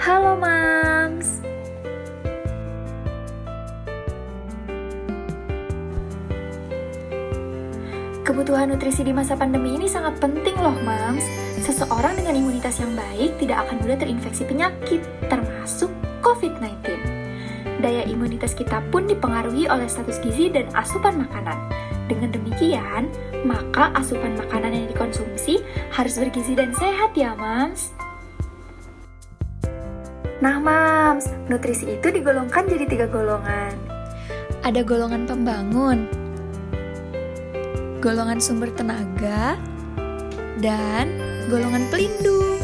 Halo Mams. Kebutuhan nutrisi di masa pandemi ini sangat penting loh Mams. Seseorang dengan imunitas yang baik tidak akan mudah terinfeksi penyakit, termasuk COVID-19. Daya imunitas kita pun dipengaruhi oleh status gizi dan asupan makanan. Dengan demikian, maka asupan makanan yang dikonsumsi harus bergizi dan sehat ya Mams. Nah Mams, nutrisi itu digolongkan jadi 3 golongan. Ada golongan pembangun, golongan sumber tenaga, dan golongan pelindung.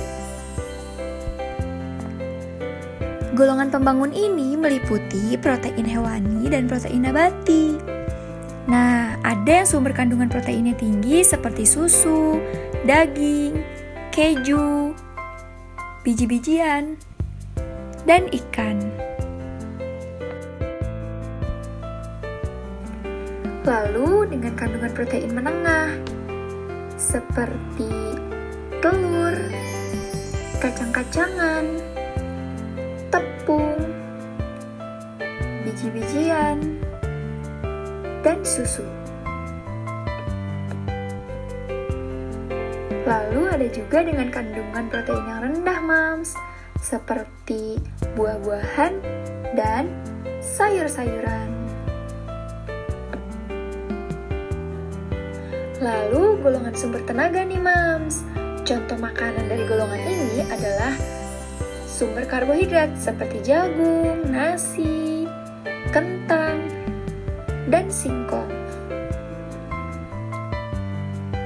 Golongan pembangun ini meliputi protein hewani dan protein nabati. Nah, ada yang sumber kandungan proteinnya tinggi seperti susu, daging, keju, biji-bijian, dan ikan. Lalu dengan kandungan protein menengah seperti telur, kacang-kacangan, tepung, biji-bijian, dan susu. Lalu ada juga dengan kandungan protein yang rendah Mams, seperti buah-buahan dan sayur-sayuran. Lalu golongan sumber tenaga nih Mams. Contoh makanan dari golongan ini adalah sumber karbohidrat seperti jagung, nasi, kentang, dan singkong.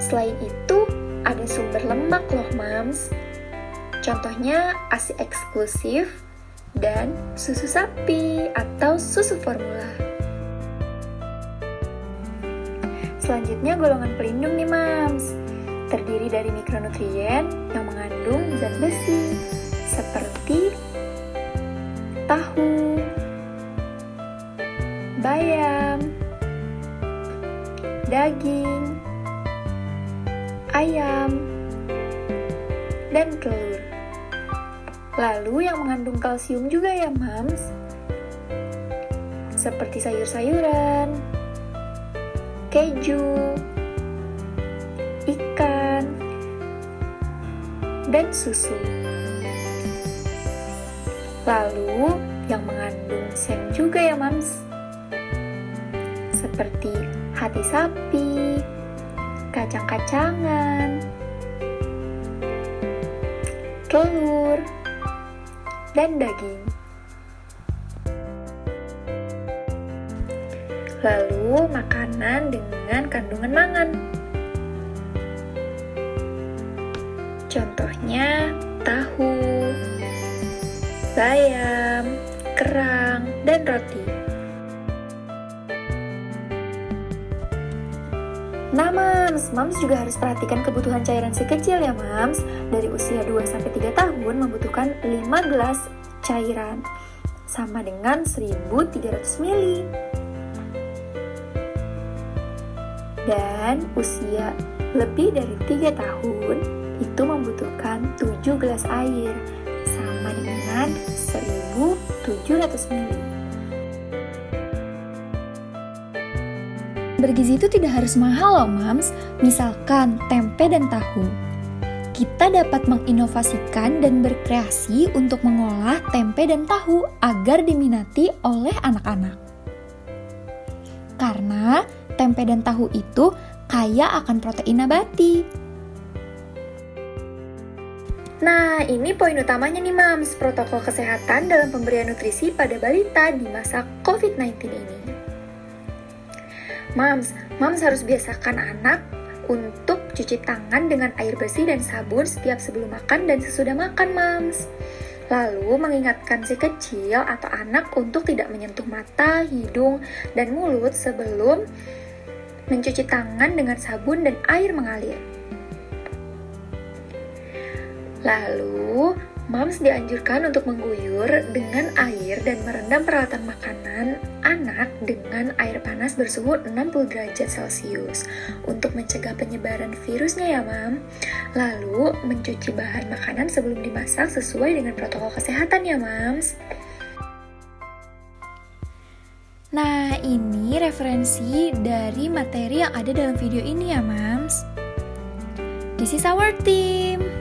Selain itu, ada sumber lemak loh Mams. Contohnya ASI eksklusif dan susu sapi atau susu formula. Selanjutnya golongan pelindung nih Mams. Terdiri dari mikronutrien yang mengandung zat besi seperti tahu, bayam, daging, ayam, dan telur. Lalu yang mengandung kalsium juga ya Mams, seperti sayur-sayuran, keju, ikan, dan susu. Lalu yang mengandung seng juga ya Mams, seperti hati sapi, kacang-kacangan, telur, dan daging. Lalu makanan dengan kandungan mangan. Contohnya tahu, bayam, kerang, dan roti. Nah Mams juga harus perhatikan kebutuhan cairan si kecil ya Mams. Dari usia 2-3 tahun membutuhkan 5 gelas cairan, sama dengan 1.300 ml. Dan usia lebih dari 3 tahun itu membutuhkan 7 gelas air, sama dengan 1.700 ml. Bergizi itu tidak harus mahal loh Mams, misalkan tempe dan tahu. Kita dapat menginovasikan dan berkreasi untuk mengolah tempe dan tahu agar diminati oleh anak-anak. Karena tempe dan tahu itu kaya akan protein nabati. Nah, ini poin utamanya nih Mams, protokol kesehatan dalam pemberian nutrisi pada balita di masa COVID-19 ini. Mams harus biasakan anak untuk cuci tangan dengan air bersih dan sabun setiap sebelum makan dan sesudah makan Mams. Lalu mengingatkan si kecil atau anak untuk tidak menyentuh mata, hidung, dan mulut sebelum mencuci tangan dengan sabun dan air mengalir. Lalu Moms dianjurkan untuk mengguyur dengan air dan merendam peralatan makanan anak dengan air panas bersuhu 60 derajat Celcius untuk mencegah penyebaran virusnya ya, Mam. Lalu, mencuci bahan makanan sebelum dimasak sesuai dengan protokol kesehatan ya, Mams. Nah, ini referensi dari materi yang ada dalam video ini ya, Mams. This is our team.